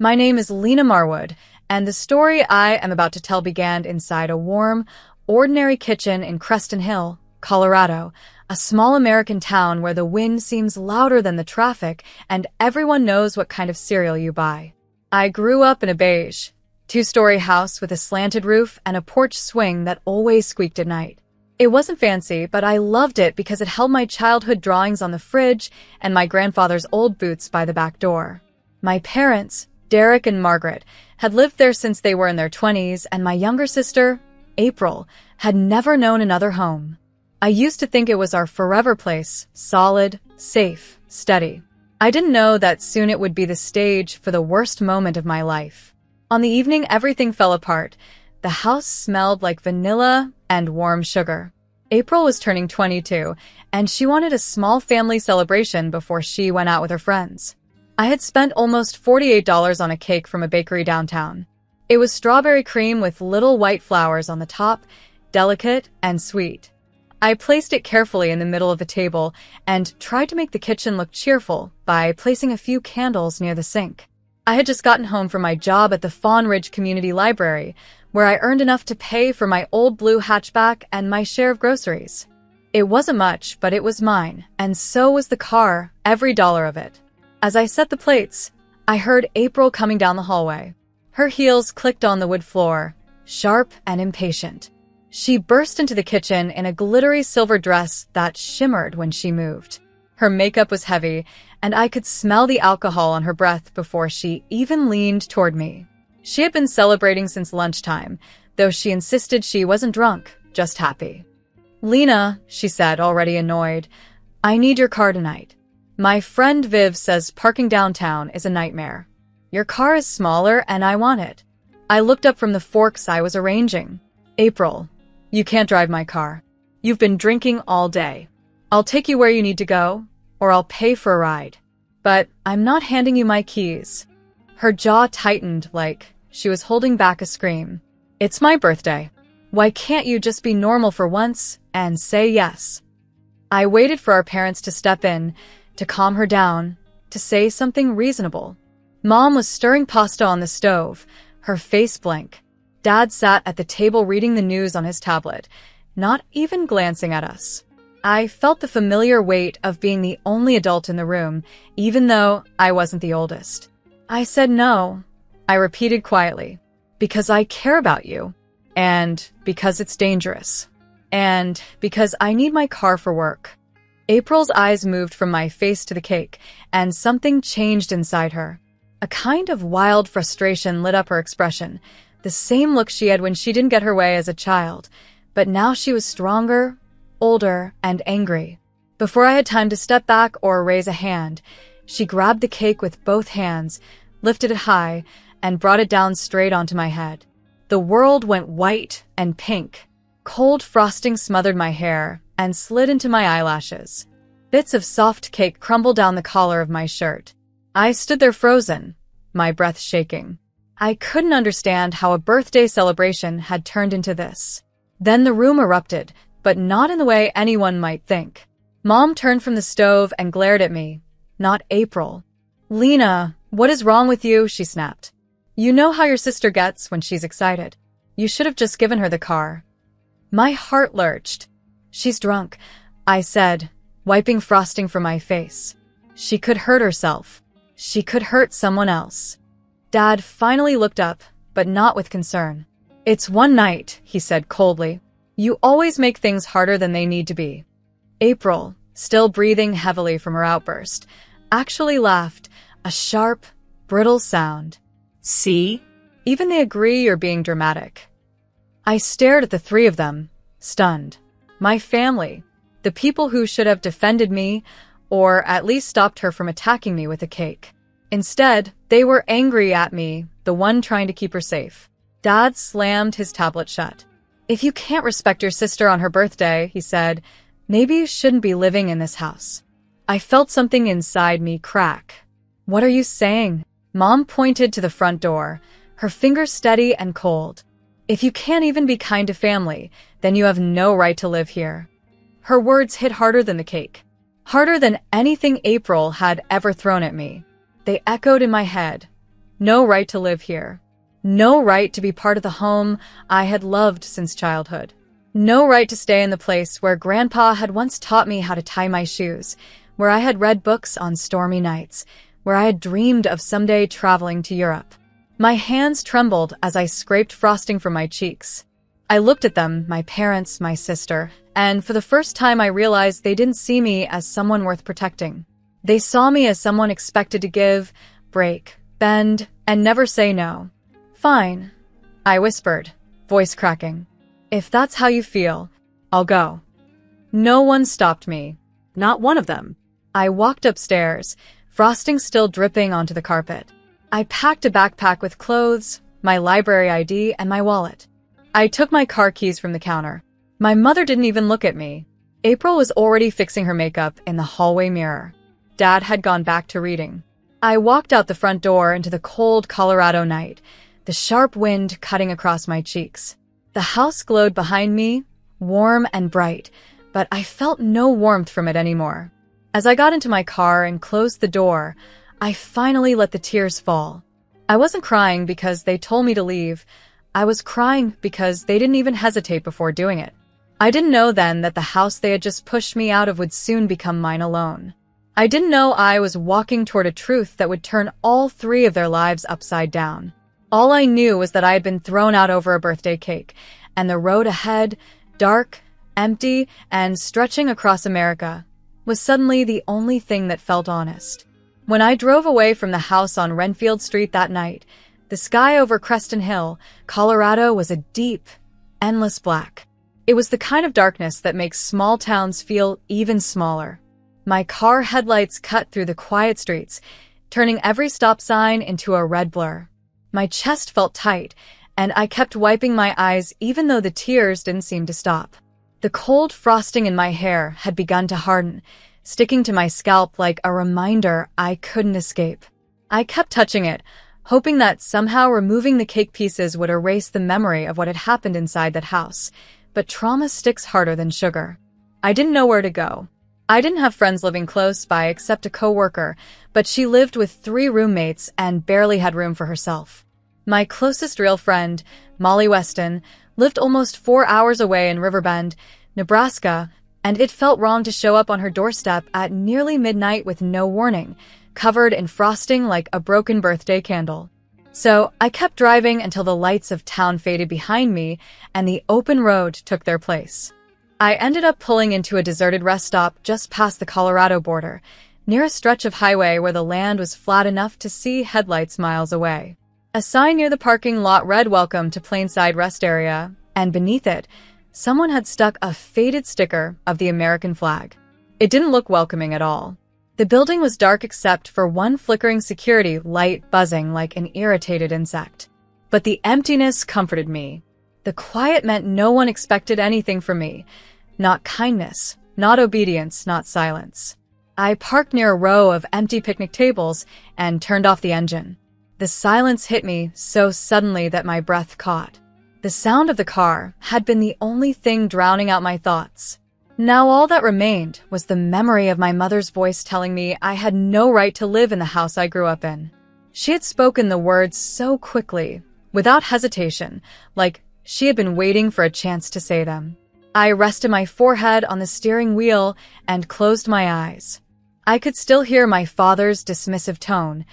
My name is Lena Marwood, and the story I am about to tell began inside a warm, ordinary kitchen in Creston Hill, Colorado, a small American town where the wind seems louder than the traffic and everyone knows what kind of cereal you buy. I grew up in a beige, two-story house with a slanted roof and a porch swing that always squeaked at night. It wasn't fancy, but I loved it because it held my childhood drawings on the fridge and my grandfather's old boots by the back door. My parents, Derek and Margaret, had lived there since they were in their 20s, and my younger sister, April, had never known another home. I used to think it was our forever place, solid, safe, steady. I didn't know that soon it would be the stage for the worst moment of my life. On the evening everything fell apart, the house smelled like vanilla and warm sugar. April was turning 22, and she wanted a small family celebration before she went out with her friends. I had spent almost $48 on a cake from a bakery downtown. It was strawberry cream with little white flowers on the top, delicate and sweet. I placed it carefully in the middle of the table and tried to make the kitchen look cheerful by placing a few candles near the sink. I had just gotten home from my job at the Fawn Ridge Community Library, where I earned enough to pay for my old blue hatchback and my share of groceries. It wasn't much, but it was mine, and so was the car, every dollar of it. As I set the plates, I heard April coming down the hallway. Her heels clicked on the wood floor, sharp and impatient. She burst into the kitchen in a glittery silver dress that shimmered when she moved. Her makeup was heavy, and I could smell the alcohol on her breath before she even leaned toward me. She had been celebrating since lunchtime, though she insisted she wasn't drunk, just happy. "Lena," she said, already annoyed, "I need your car tonight. My friend Viv says parking downtown is a nightmare. Your car is smaller and I want it." I looked up from the forks I was arranging. "April, you can't drive my car. You've been drinking all day. I'll take you where you need to go, or I'll pay for a ride. But I'm not handing you my keys." Her jaw tightened like she was holding back a scream. "It's my birthday. Why can't you just be normal for once and say yes?" I waited for our parents to step in, to calm her down, to say something reasonable. Mom was stirring pasta on the stove, her face blank. Dad sat at the table reading the news on his tablet, not even glancing at us. I felt the familiar weight of being the only adult in the room, even though I wasn't the oldest. I said no, I repeated quietly, because I care about you, and because it's dangerous, and because I need my car for work. April's eyes moved from my face to the cake, and something changed inside her. A kind of wild frustration lit up her expression, the same look she had when she didn't get her way as a child, but now she was stronger, older, and angry. Before I had time to step back or raise a hand, she grabbed the cake with both hands, lifted it high, and brought it down straight onto my head. The world went white and pink. Cold frosting smothered my hair and slid into my eyelashes. Bits of soft cake crumbled down the collar of my shirt. I stood there frozen, my breath shaking. I couldn't understand how a birthday celebration had turned into this. Then the room erupted, but not in the way anyone might think. Mom turned from the stove and glared at me, not April. "Lena, what is wrong with you?" she snapped. "You know how your sister gets when she's excited. You should have just given her the car." My heart lurched. "She's drunk," I said, wiping frosting from my face. "She could hurt herself. She could hurt someone else." Dad finally looked up, but not with concern. "It's one night," he said coldly. "You always make things harder than they need to be." April, still breathing heavily from her outburst, actually laughed, a sharp, brittle sound. "See? Even they agree you're being dramatic." I stared at the three of them, stunned. My family, the people who should have defended me, or at least stopped her from attacking me with a cake. Instead, they were angry at me, the one trying to keep her safe. Dad slammed his tablet shut. "If you can't respect your sister on her birthday," he said, "maybe you shouldn't be living in this house." I felt something inside me crack. "What are you saying?" Mom pointed to the front door, her fingers steady and cold. "If you can't even be kind to family, then you have no right to live here." Her words hit harder than the cake, harder than anything April had ever thrown at me. They echoed in my head. No right to live here. No right to be part of the home I had loved since childhood. No right to stay in the place where Grandpa had once taught me how to tie my shoes, where I had read books on stormy nights, where I had dreamed of someday traveling to Europe. My hands trembled as I scraped frosting from my cheeks. I looked at them, my parents, my sister, and for the first time I realized they didn't see me as someone worth protecting. They saw me as someone expected to give, break, bend, and never say no. Fine, I whispered, voice cracking. If that's how you feel, I'll go. No one stopped me. Not one of them. I walked upstairs, frosting still dripping onto the carpet. I packed a backpack with clothes, my library ID, and my wallet. I took my car keys from the counter. My mother didn't even look at me. April was already fixing her makeup in the hallway mirror. Dad had gone back to reading. I walked out the front door into the cold Colorado night, the sharp wind cutting across my cheeks. The house glowed behind me, warm and bright, but I felt no warmth from it anymore. As I got into my car and closed the door, I finally let the tears fall. I wasn't crying because they told me to leave. I was crying because they didn't even hesitate before doing it. I didn't know then that the house they had just pushed me out of would soon become mine alone. I didn't know I was walking toward a truth that would turn all three of their lives upside down. All I knew was that I had been thrown out over a birthday cake, and the road ahead, dark, empty, and stretching across America, was suddenly the only thing that felt honest. When I drove away from the house on Renfield Street that night, the sky over Creston Hill, Colorado, was a deep, endless black. It was the kind of darkness that makes small towns feel even smaller. My car headlights cut through the quiet streets, turning every stop sign into a red blur. My chest felt tight, and I kept wiping my eyes even though the tears didn't seem to stop. The cold frosting in my hair had begun to harden, sticking to my scalp like a reminder I couldn't escape. I kept touching it, hoping that somehow removing the cake pieces would erase the memory of what had happened inside that house, but trauma sticks harder than sugar. I didn't know where to go. I didn't have friends living close by except a coworker, but she lived with 3 roommates and barely had room for herself. My closest real friend, Molly Weston, lived almost 4 hours away in Riverbend, Nebraska, and it felt wrong to show up on her doorstep at nearly midnight with no warning, covered in frosting like a broken birthday candle. So I kept driving until the lights of town faded behind me and the open road took their place. I ended up pulling into a deserted rest stop just past the Colorado border, near a stretch of highway where the land was flat enough to see headlights miles away. A sign near the parking lot read "Welcome to Plainside Rest Area," and beneath it, someone had stuck a faded sticker of the American flag. It didn't look welcoming at all. The building was dark except for one flickering security light buzzing like an irritated insect. But the emptiness comforted me. The quiet meant no one expected anything from me. Not kindness, not obedience, not silence. I parked near a row of empty picnic tables and turned off the engine. The silence hit me so suddenly that my breath caught. The sound of the car had been the only thing drowning out my thoughts. Now all that remained was the memory of my mother's voice telling me I had no right to live in the house I grew up in. She had spoken the words so quickly, without hesitation, like she had been waiting for a chance to say them. I rested my forehead on the steering wheel and closed my eyes. I could still hear my father's dismissive tone,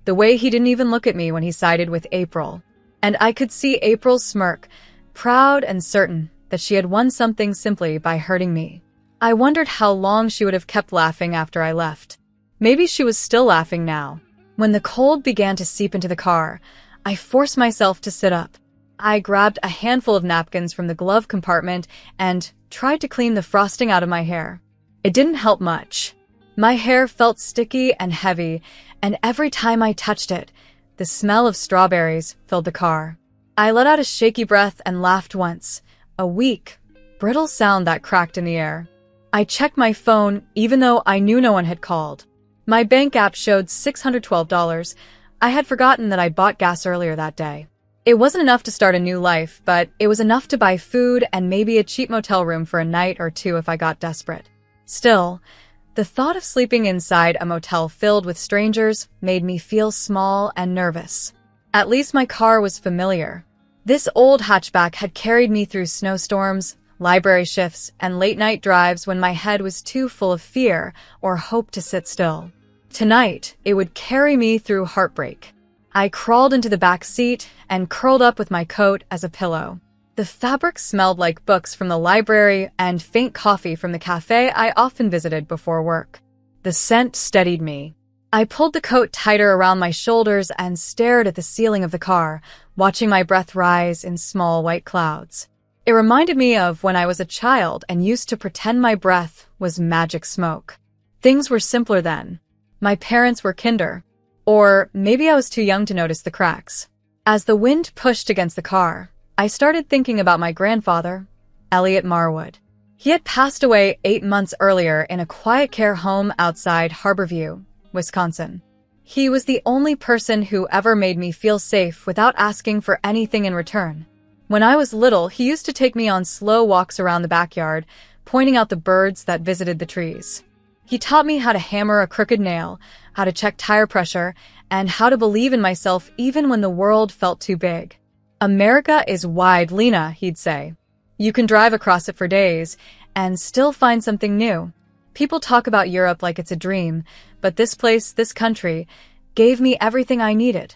the way he didn't even look at me when he sided with April. And I could see April's smirk, proud and certain that she had won something simply by hurting me. I wondered how long she would have kept laughing after I left. Maybe she was still laughing now. When the cold began to seep into the car, I forced myself to sit up. I grabbed a handful of napkins from the glove compartment and tried to clean the frosting out of my hair. It didn't help much. My hair felt sticky and heavy, and every time I touched it, the smell of strawberries filled the car. I let out a shaky breath and laughed once, a weak, brittle sound that cracked in the air. I checked my phone even though I knew no one had called. My bank app showed $612. I had forgotten that I bought gas earlier that day. It wasn't enough to start a new life, but it was enough to buy food and maybe a cheap motel room for a night or two if I got desperate. Still, the thought of sleeping inside a motel filled with strangers made me feel small and nervous. At least my car was familiar. This old hatchback had carried me through snowstorms, library shifts, and late-night drives when my head was too full of fear or hope to sit still. Tonight, it would carry me through heartbreak. I crawled into the back seat and curled up with my coat as a pillow. The fabric smelled like books from the library and faint coffee from the cafe I often visited before work. The scent steadied me. I pulled the coat tighter around my shoulders and stared at the ceiling of the car, watching my breath rise in small white clouds. It reminded me of when I was a child and used to pretend my breath was magic smoke. Things were simpler then. My parents were kinder. Or maybe I was too young to notice the cracks. As the wind pushed against the car, I started thinking about my grandfather, Elliot Marwood. He had passed away 8 months earlier in a quiet care home outside Harborview, Wisconsin. He was the only person who ever made me feel safe without asking for anything in return. When I was little, he used to take me on slow walks around the backyard, pointing out the birds that visited the trees. He taught me how to hammer a crooked nail, how to check tire pressure, and how to believe in myself even when the world felt too big. America is wide, Lena, he'd say. You can drive across it for days and still find something new. People talk about Europe like it's a dream, but this place, this country, gave me everything I needed.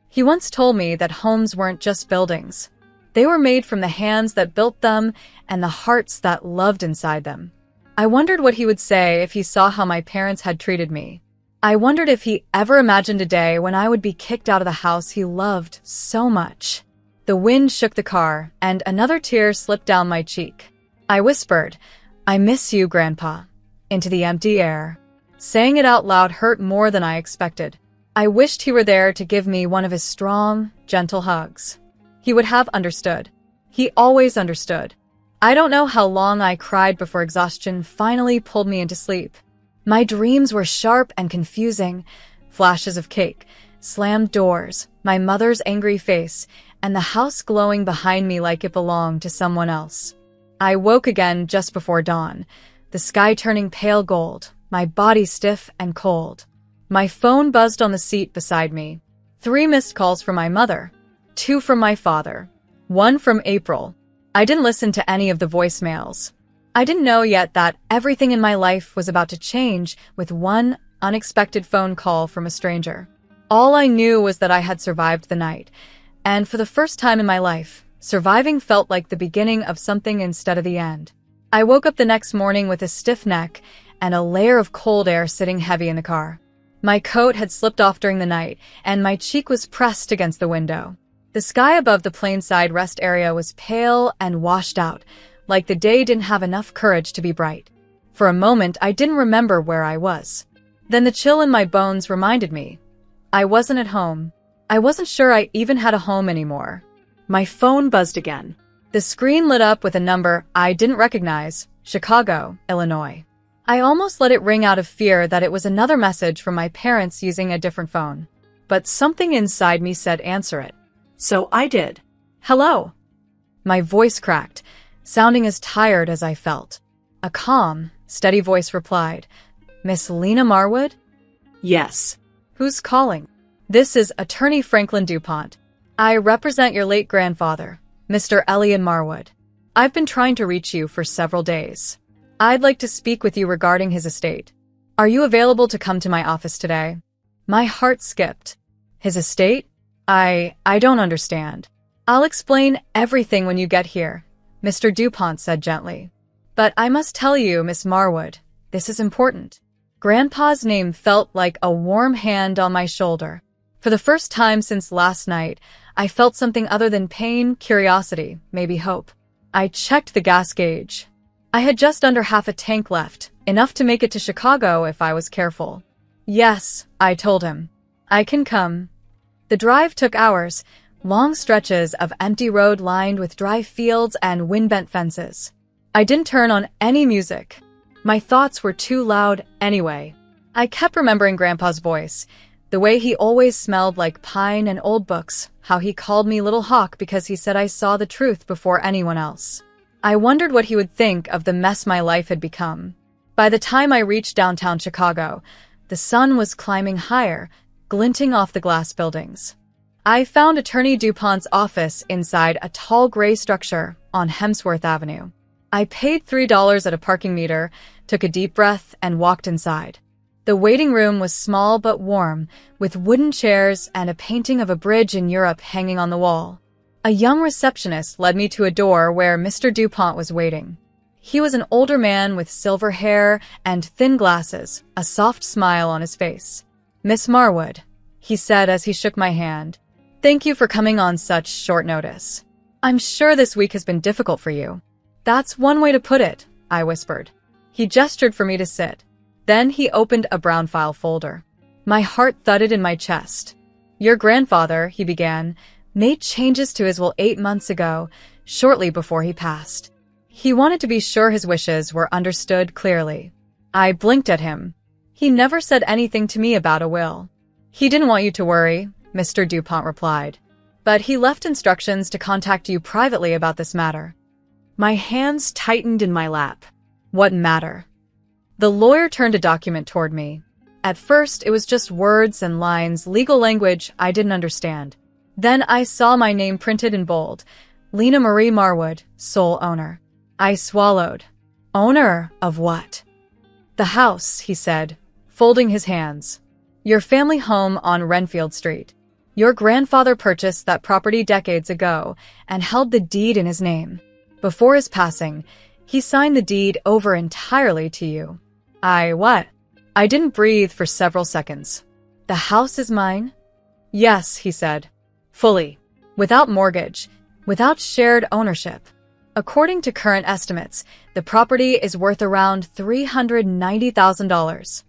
He once told me that homes weren't just buildings. They were made from the hands that built them and the hearts that loved inside them. I wondered what he would say if he saw how my parents had treated me. I wondered if he ever imagined a day when I would be kicked out of the house he loved so much. The wind shook the car, and another tear slipped down my cheek. I whispered, "I miss you, Grandpa," into the empty air. Saying it out loud hurt more than I expected. I wished he were there to give me one of his strong, gentle hugs. He would have understood. He always understood. I don't know how long I cried before exhaustion finally pulled me into sleep. My dreams were sharp and confusing. Flashes of cake, slammed doors, my mother's angry face, and the house glowing behind me like it belonged to someone else. I woke again just before dawn, the sky turning pale gold, my body stiff and cold. My phone buzzed on the seat beside me. 3 missed calls from my mother, 2 from my father, 1 from April. I didn't listen to any of the voicemails. I didn't know yet that everything in my life was about to change with one unexpected phone call from a stranger. All I knew was that I had survived the night, and for the first time in my life, surviving felt like the beginning of something instead of the end. I woke up the next morning with a stiff neck and a layer of cold air sitting heavy in the car. My coat had slipped off during the night, and my cheek was pressed against the window. The sky above the plane-side rest area was pale and washed out, like the day didn't have enough courage to be bright. For a moment, I didn't remember where I was. Then the chill in my bones reminded me. I wasn't at home. I wasn't sure I even had a home anymore. My phone buzzed again. The screen lit up with a number I didn't recognize, Chicago, Illinois. I almost let it ring out of fear that it was another message from my parents using a different phone. But something inside me said answer it. So I did. Hello. My voice cracked, sounding as tired as I felt. A calm, steady voice replied, "Miss Lena Marwood?" "Yes." "Who's calling?" "This is Attorney Franklin DuPont. I represent your late grandfather, Mr. Elliot Marwood. I've been trying to reach you for several days. I'd like to speak with you regarding his estate. Are you available to come to my office today?" My heart skipped. His estate? I don't understand. "I'll explain everything when you get here," Mr. DuPont said gently. "But I must tell you, Miss Marwood, this is important." Grandpa's name felt like a warm hand on my shoulder. For the first time since last night, I felt something other than pain, curiosity, maybe hope. I checked the gas gauge. I had just under half a tank left, enough to make it to Chicago if I was careful. "Yes," I told him. "I can come." The drive took hours, long stretches of empty road lined with dry fields and wind-bent fences. I didn't turn on any music. My thoughts were too loud anyway. I kept remembering Grandpa's voice, the way he always smelled like pine and old books, how he called me Little Hawk because he said I saw the truth before anyone else. I wondered what he would think of the mess my life had become. By the time I reached downtown Chicago, the sun was climbing higher, glinting off the glass buildings. I found Attorney DuPont's office inside a tall gray structure on Hemsworth Avenue. I paid $3 at a parking meter, took a deep breath, and walked inside. The waiting room was small but warm, with wooden chairs and a painting of a bridge in Europe hanging on the wall. A young receptionist led me to a door where Mr. DuPont was waiting. He was an older man with silver hair and thin glasses, a soft smile on his face. "Miss Marwood," he said as he shook my hand. "Thank you for coming on such short notice. I'm sure this week has been difficult for you." "That's one way to put it," I whispered. He gestured for me to sit. Then he opened a brown file folder. My heart thudded in my chest. "Your grandfather," he began, "made changes to his will 8 months ago, shortly before he passed. He wanted to be sure his wishes were understood clearly." I blinked at him. "He never said anything to me about a will." "He didn't want you to worry," Mr. DuPont replied. "But he left instructions to contact you privately about this matter." My hands tightened in my lap. What matter? The lawyer turned a document toward me. At first, it was just words and lines, legal language I didn't understand. Then I saw my name printed in bold. Lena Marie Marwood, sole owner. I swallowed. "Owner of what?" "The house," he said, folding his hands. "Your family home on Renfield Street. Your grandfather purchased that property decades ago and held the deed in his name. Before his passing, he signed the deed over entirely to you." What? I didn't breathe for several seconds. "The house is mine?" "Yes," he said. "Fully. Without mortgage. Without shared ownership. According to current estimates, the property is worth around $390,000.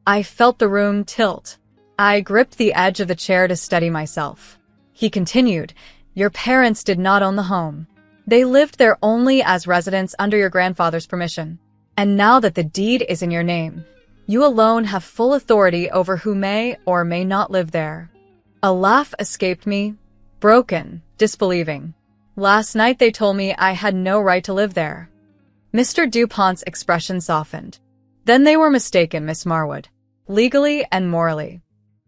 I felt the room tilt. I gripped the edge of the chair to steady myself. He continued, "Your parents did not own the home. They lived there only as residents under your grandfather's permission. And now that the deed is in your name, you alone have full authority over who may or may not live there." A laugh escaped me, broken, disbelieving. "Last night they told me I had no right to live there." Mr. DuPont's expression softened. "Then they were mistaken, Miss Marwood. Legally and morally."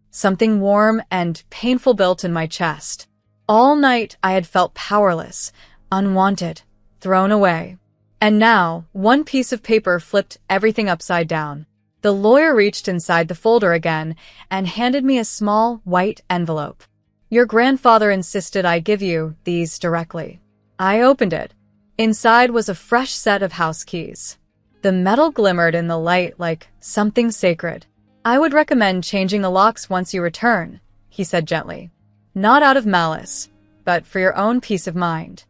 Something warm and painful built in my chest. All night I had felt powerless, unwanted, thrown away. And now, one piece of paper flipped everything upside down. The lawyer reached inside the folder again and handed me a small, white envelope. "Your grandfather insisted I give you these directly." I opened it. Inside was a fresh set of house keys. The metal glimmered in the light like something sacred. "I would recommend changing the locks once you return," he said gently. "Not out of malice, but for your own peace of mind."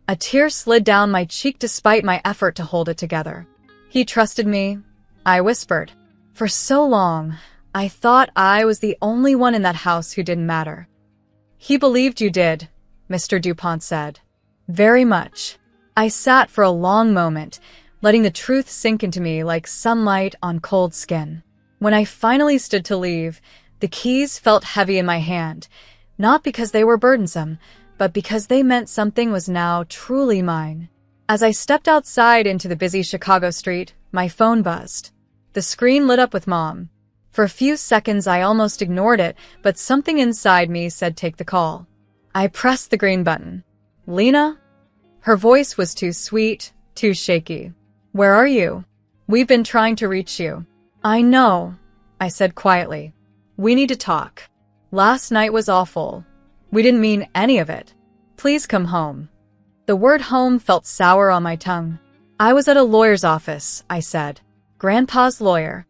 A tear slid down my cheek despite my effort to hold it together. "He trusted me," I whispered. "For so long, I thought I was the only one in that house who didn't matter." "He believed you did," Mr. DuPont said. "Very much." I sat for a long moment, letting the truth sink into me like sunlight on cold skin. When I finally stood to leave, the keys felt heavy in my hand, not because they were burdensome, but because they meant something was now truly mine. As I stepped outside into the busy Chicago street, my phone buzzed. The screen lit up with Mom. For a few seconds I almost ignored it, but something inside me said take the call. I pressed the green button. "Lena?" Her voice was too sweet, too shaky. "Where are you? We've been trying to reach you." "I know," I said quietly. "We need to talk. Last night was awful. We didn't mean any of it. Please come home." The word home felt sour on my tongue. "I was at a lawyer's office," I said. "Grandpa's lawyer."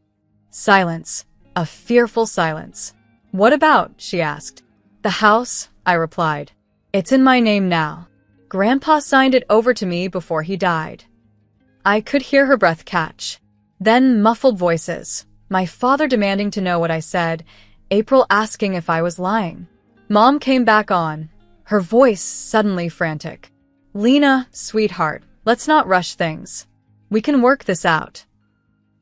Silence. A fearful silence. "What about?" she asked. "The house," I replied. "It's in my name now. Grandpa signed it over to me before he died." I could hear her breath catch. Then muffled voices. My father demanding to know what I said. April asking if I was lying. Mom came back on, her voice suddenly frantic. "Lena, sweetheart, let's not rush things. We can work this out."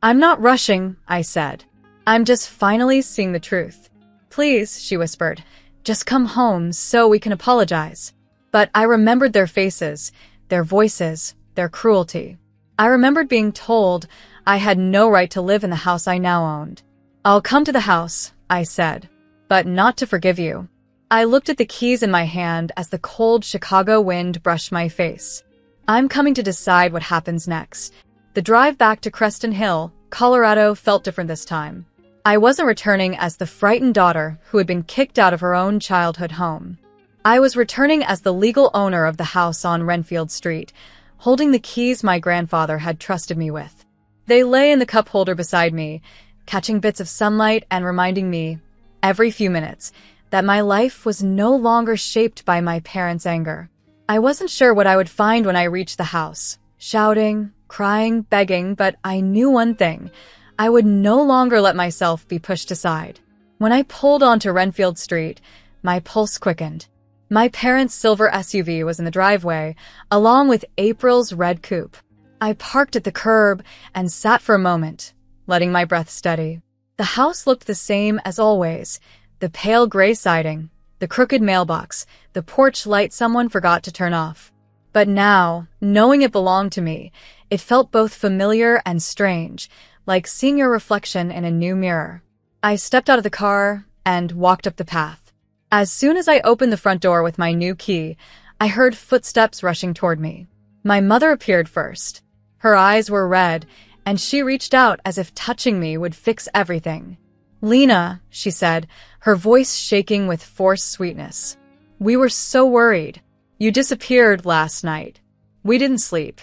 "I'm not rushing," I said. "I'm just finally seeing the truth." "Please," she whispered, "just come home so we can apologize." But I remembered their faces, their voices, their cruelty. I remembered being told I had no right to live in the house I now owned. "I'll come to the house," I said, "but not to forgive you." I looked at the keys in my hand as the cold Chicago wind brushed my face. I'm coming to decide what happens next. The drive back to Creston Hill, Colorado, felt different this time. I wasn't returning as the frightened daughter who had been kicked out of her own childhood home. I was returning as the legal owner of the house on Renfield Street, holding the keys my grandfather had trusted me with. They lay in the cup holder beside me, catching bits of sunlight and reminding me, every few minutes, that my life was no longer shaped by my parents' anger. I wasn't sure what I would find when I reached the house, shouting, crying, begging, but I knew one thing. I would no longer let myself be pushed aside. When I pulled onto Renfield Street, my pulse quickened. My parents' silver SUV was in the driveway, along with April's red coupe. I parked at the curb and sat for a moment, letting my breath steady. The house looked the same as always, the pale gray siding, the crooked mailbox, the porch light someone forgot to turn off. But now, knowing it belonged to me, it felt both familiar and strange, like seeing your reflection in a new mirror. I stepped out of the car and walked up the path. As soon as I opened the front door with my new key, I heard footsteps rushing toward me. My mother appeared first. Her eyes were red, and she reached out as if touching me would fix everything. "Lena," she said, her voice shaking with forced sweetness. "We were so worried. You disappeared last night. We didn't sleep."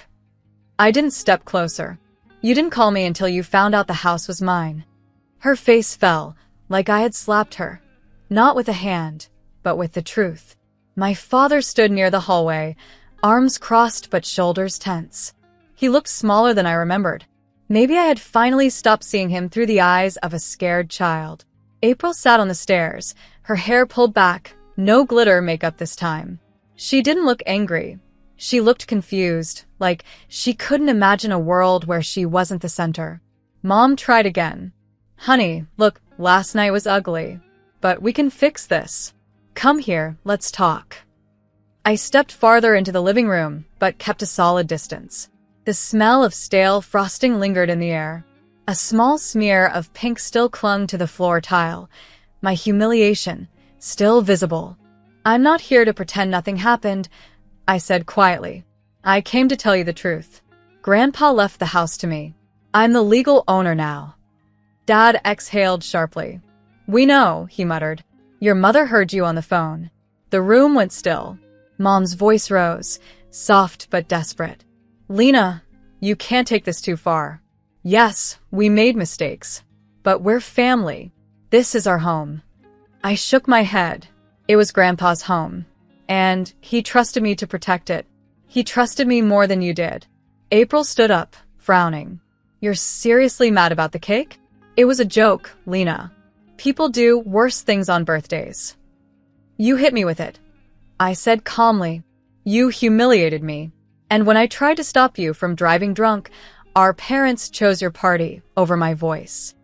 I didn't step closer. "You didn't call me until you found out the house was mine." Her face fell, like I had slapped her. Not with a hand, but with the truth. My father stood near the hallway, arms crossed but shoulders tense. He looked smaller than I remembered. Maybe I had finally stopped seeing him through the eyes of a scared child. April sat on the stairs, her hair pulled back, no glitter makeup this time. She didn't look angry. She looked confused, like she couldn't imagine a world where she wasn't the center. Mom tried again. "Honey, look, last night was ugly, but we can fix this. Come here, let's talk." I stepped farther into the living room, but kept a solid distance. The smell of stale frosting lingered in the air. A small smear of pink still clung to the floor tile. My humiliation, still visible. "I'm not here to pretend nothing happened," I said quietly. "I came to tell you the truth. Grandpa left the house to me. I'm the legal owner now." Dad exhaled sharply. "We know," he muttered. "Your mother heard you on the phone." The room went still. Mom's voice rose, soft but desperate. "Lena, you can't take this too far. Yes, we made mistakes, but we're family. This is our home." I shook my head. It was Grandpa's home, and he trusted me to protect it. He trusted me more than you did. April stood up, frowning. "You're seriously mad about the cake?" "It was a joke, Lena. People do worse things on birthdays." "You hit me with it," I said calmly. "You humiliated me. And when I tried to stop you from driving drunk, our parents chose your party over my voice."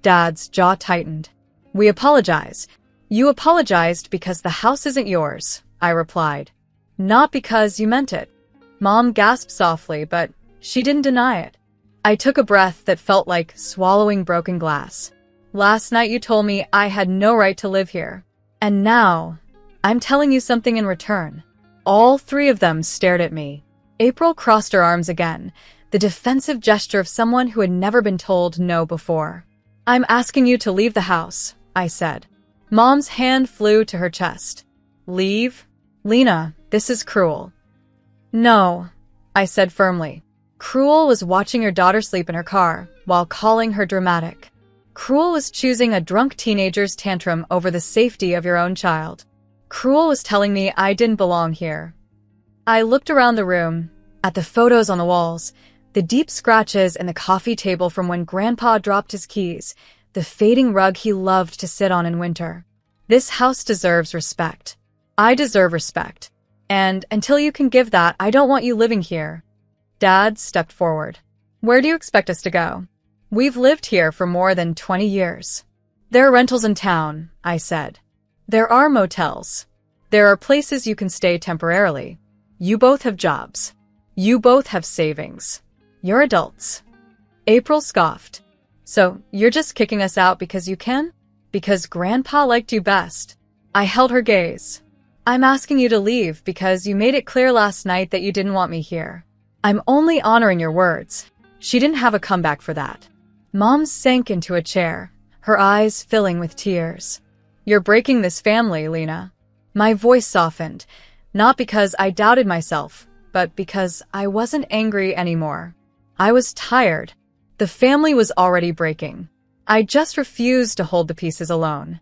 Dad's jaw tightened. "We apologize." "You apologized because the house isn't yours," I replied. "Not because you meant it." Mom gasped softly, but she didn't deny it. I took a breath that felt like swallowing broken glass. "Last night you told me I had no right to live here. And now, I'm telling you something in return." All three of them stared at me. April crossed her arms again, the defensive gesture of someone who had never been told no before. "I'm asking you to leave the house," I said. Mom's hand flew to her chest. "Leave? Lena, this is cruel." "No," I said firmly. Cruel was watching your daughter sleep in her car while calling her dramatic. Cruel was choosing a drunk teenager's tantrum over the safety of your own child. Cruel was telling me I didn't belong here. I looked around the room, at the photos on the walls, the deep scratches in the coffee table from when Grandpa dropped his keys, the fading rug he loved to sit on in winter. This house deserves respect. I deserve respect. And until you can give that, I don't want you living here. Dad stepped forward. "Where do you expect us to go? We've lived here for more than 20 years. There are rentals in town," I said. "There are motels. There are places you can stay temporarily. You both have jobs. You both have savings. You're adults." April scoffed. "So you're just kicking us out because you can? Because Grandpa liked you best?" I held her gaze. I'm asking you to leave because you made it clear last night that you didn't want me here. I'm only honoring your words. She didn't have a comeback for that. Mom sank into a chair, her eyes filling with tears. You're breaking this family, Lena. My voice softened, not because I doubted myself, but because I wasn't angry anymore. I was tired. The family was already breaking. I just refused to hold the pieces alone.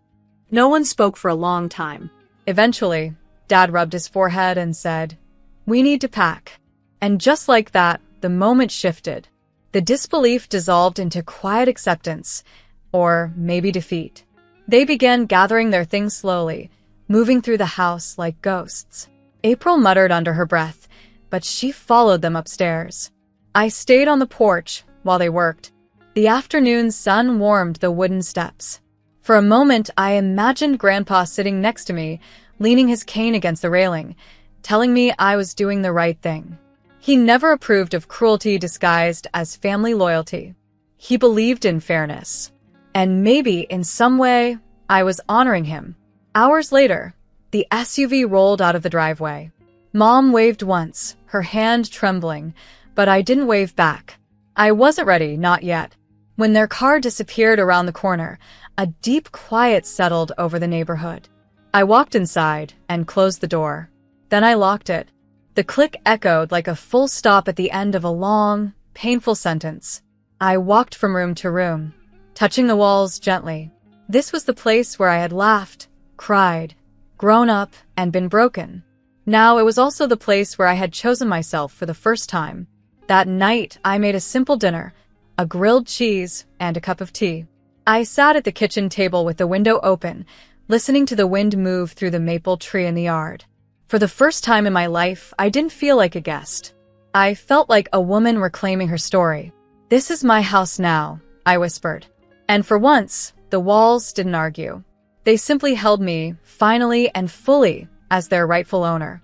No one spoke for a long time. Eventually, Dad rubbed his forehead and said, "We need to pack." And just like that, the moment shifted. The disbelief dissolved into quiet acceptance, or maybe defeat. They began gathering their things slowly, moving through the house like ghosts. April muttered under her breath, but she followed them upstairs. I stayed on the porch while they worked. The afternoon sun warmed the wooden steps. For a moment, I imagined Grandpa sitting next to me, leaning his cane against the railing, telling me I was doing the right thing. He never approved of cruelty disguised as family loyalty. He believed in fairness. And maybe, in some way, I was honoring him. Hours later, the SUV rolled out of the driveway. Mom waved once, her hand trembling, but I didn't wave back. I wasn't ready, not yet. When their car disappeared around the corner, a deep quiet settled over the neighborhood. I walked inside and closed the door. Then I locked it. The click echoed like a full stop at the end of a long, painful sentence. I walked from room to room, touching the walls gently. This was the place where I had laughed, cried, grown up, and been broken. Now it was also the place where I had chosen myself for the first time. That night, I made a simple dinner, a grilled cheese and a cup of tea. I sat at the kitchen table with the window open, listening to the wind move through the maple tree in the yard. For the first time in my life, I didn't feel like a guest. I felt like a woman reclaiming her story. "This is my house now," I whispered. And for once, the walls didn't argue. They simply held me, finally and fully, as their rightful owner.